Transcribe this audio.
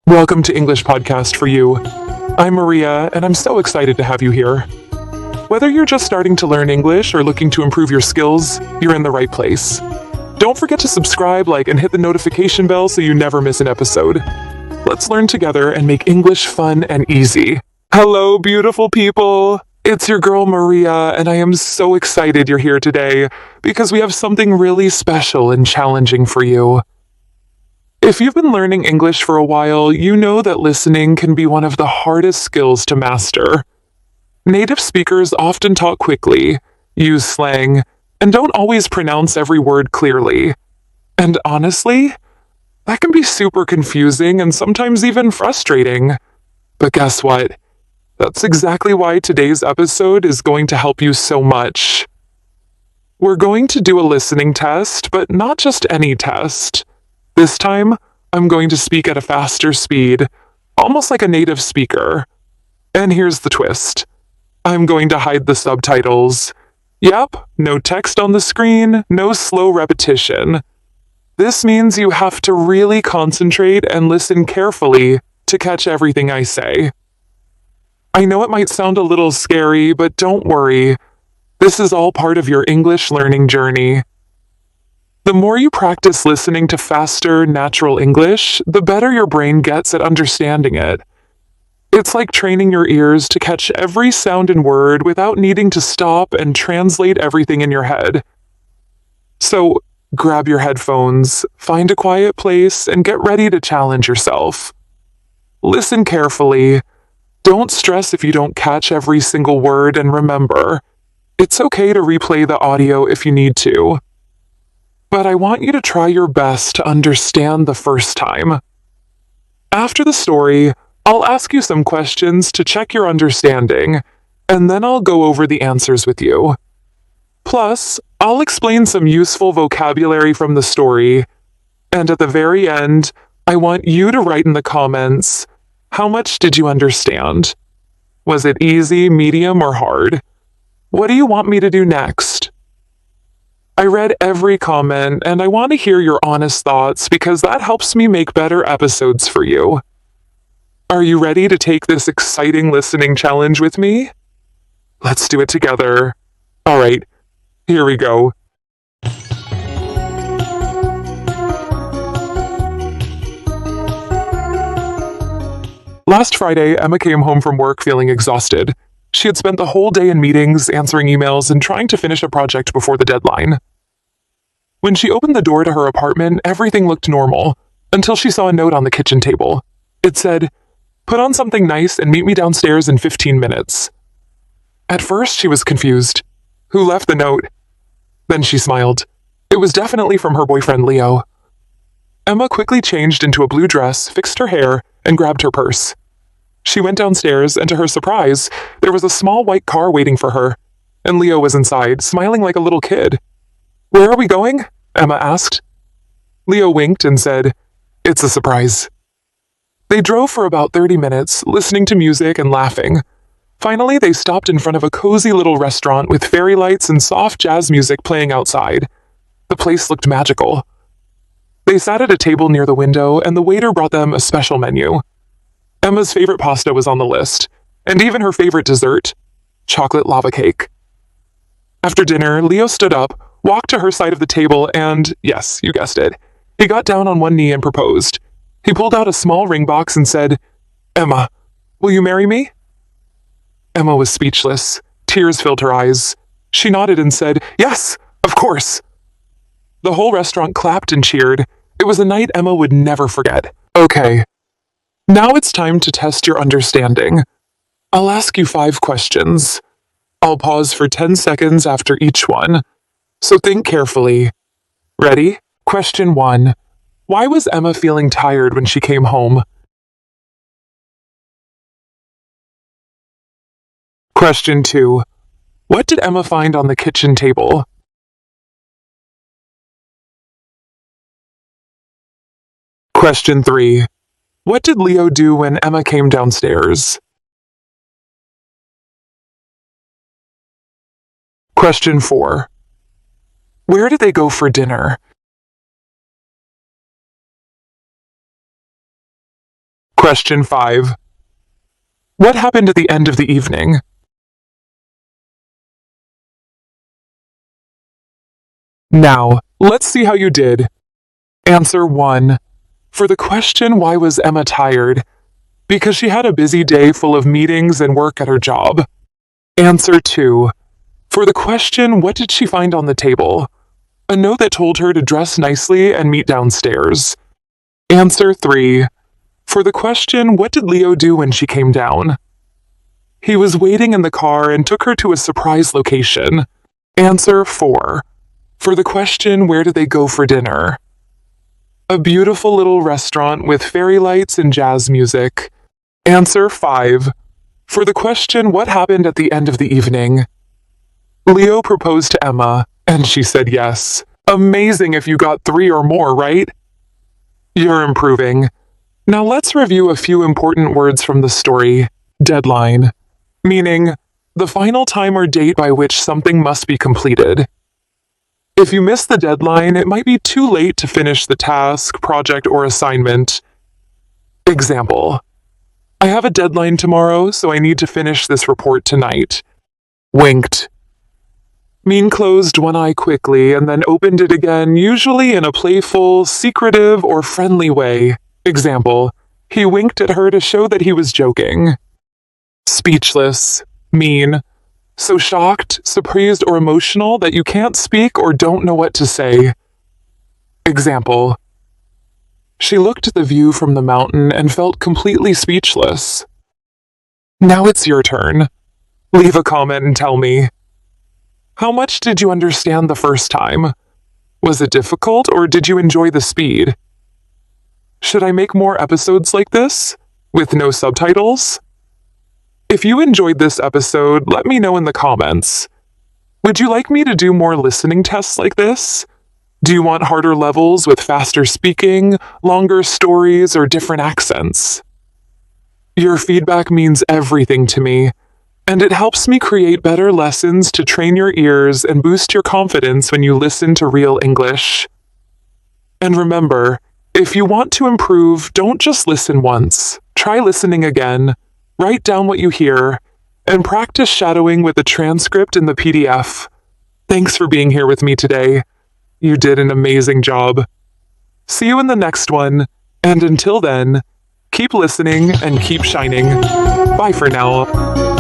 Welcome to English Podcast for You. I'm Maria, and I'm so excited to have you here. Whether you're just starting to learn English or looking to improve your skills, you're in the right place. Don't forget to subscribe, like, and hit the notification bell so you never miss an episode. Let's learn together and make English fun and easy. Hello, beautiful people! It's your girl Maria, and I am so excited you're here today because we have something really special and challenging for you. If you've been learning English for a while, you know that listening can be one of the hardest skills to master. Native speakers often talk quickly, use slang, and don't always pronounce every word clearly. And honestly, that can be super confusing and sometimes even frustrating. But guess what? That's exactly why today's episode is going to help you so much. We're going to do a listening test, but not just any test. This time, I'm going to speak at a faster speed, almost like a native speaker. And here's the twist. I'm going to hide the subtitles. Yep, no text on the screen, no slow repetition. This means you have to really concentrate and listen carefully to catch everything I say. I know it might sound a little scary, but don't worry. This is all part of your English learning journey. The more you practice listening to faster, natural English, the better your brain gets at understanding it. It's like training your ears to catch every sound and word without needing to stop and translate everything in your head. So, grab your headphones, find a quiet place, and get ready to challenge yourself. Listen carefully. Don't stress if you don't catch every single word, and remember, it's okay to replay the audio if you need to. But I want you to try your best to understand the first time. After the story, I'll ask you some questions to check your understanding, and then I'll go over the answers with you. Plus, I'll explain some useful vocabulary from the story, and at the very end, I want you to write in the comments, how much did you understand? Was it easy, medium, or hard? What do you want me to do next? I read every comment, and I want to hear your honest thoughts because that helps me make better episodes for you. Are you ready to take this exciting listening challenge with me? Let's do it together. Alright, here we go. Last Friday, Emma came home from work feeling exhausted. She had spent the whole day in meetings, answering emails, and trying to finish a project before the deadline. When she opened the door to her apartment, everything looked normal, until she saw a note on the kitchen table. It said, "Put on something nice and meet me downstairs in 15 minutes. At first, she was confused. Who left the note? Then she smiled. It was definitely from her boyfriend, Leo. Emma quickly changed into a blue dress, fixed her hair, and grabbed her purse. She went downstairs, and to her surprise, there was a small white car waiting for her, and Leo was inside, smiling like a little kid. "Where are we going?" Emma asked. Leo winked and said, "It's a surprise." They drove for about 30 minutes, listening to music and laughing. Finally, they stopped in front of a cozy little restaurant with fairy lights and soft jazz music playing outside. The place looked magical. They sat at a table near the window, and the waiter brought them a special menu. Emma's favorite pasta was on the list, and even her favorite dessert, chocolate lava cake. After dinner, Leo stood up, walked to her side of the table, and, yes, you guessed it, he got down on one knee and proposed. He pulled out a small ring box and said, "Emma, will you marry me?" Emma was speechless. Tears filled her eyes. She nodded and said, "Yes, of course." The whole restaurant clapped and cheered. It was a night Emma would never forget. Okay. Now it's time to test your understanding. I'll ask you 5 questions. I'll pause for 10 seconds after each one. So think carefully. Ready? Question 1. Why was Emma feeling tired when she came home? Question 2. What did Emma find on the kitchen table? Question 3. What did Leo do when Emma came downstairs? Question 4. Where did they go for dinner? Question 5. What happened at the end of the evening? Now, let's see how you did. Answer 1. For the question, why was Emma tired? Because she had a busy day full of meetings and work at her job. Answer 2. For the question, what did she find on the table? A note that told her to dress nicely and meet downstairs. Answer 3. For the question, what did Leo do when she came down? He was waiting in the car and took her to a surprise location. Answer 4. For the question, where did they go for dinner? A beautiful little restaurant with fairy lights and jazz music. Answer 5. For the question, what happened at the end of the evening? Leo proposed to Emma, and she said yes. Amazing if you got 3 or more, right? You're improving. Now let's review a few important words from the story. Deadline, meaning the final time or date by which something must be completed. If you miss the deadline, it might be too late to finish the task, project, or assignment. Example: I have a deadline tomorrow, so I need to finish this report tonight. Winked. Mean closed one eye quickly and then opened it again, usually in a playful, secretive, or friendly way. Example: he winked at her to show that he was joking. Speechless. Mean. So shocked, surprised, or emotional that you can't speak or don't know what to say. Example: she looked at the view from the mountain and felt completely speechless. Now it's your turn. Leave a comment and tell me. How much did you understand the first time? Was it difficult, or did you enjoy the speed? Should I make more episodes like this, with no subtitles? If you enjoyed this episode, let me know in the comments. Would you like me to do more listening tests like this? Do you want harder levels with faster speaking, longer stories, or different accents? Your feedback means everything to me, and it helps me create better lessons to train your ears and boost your confidence when you listen to real English. And remember, if you want to improve, don't just listen once. Try listening again. Write down what you hear, and practice shadowing with the transcript in the PDF. Thanks for being here with me today. You did an amazing job. See you in the next one, and until then, keep listening and keep shining. Bye for now.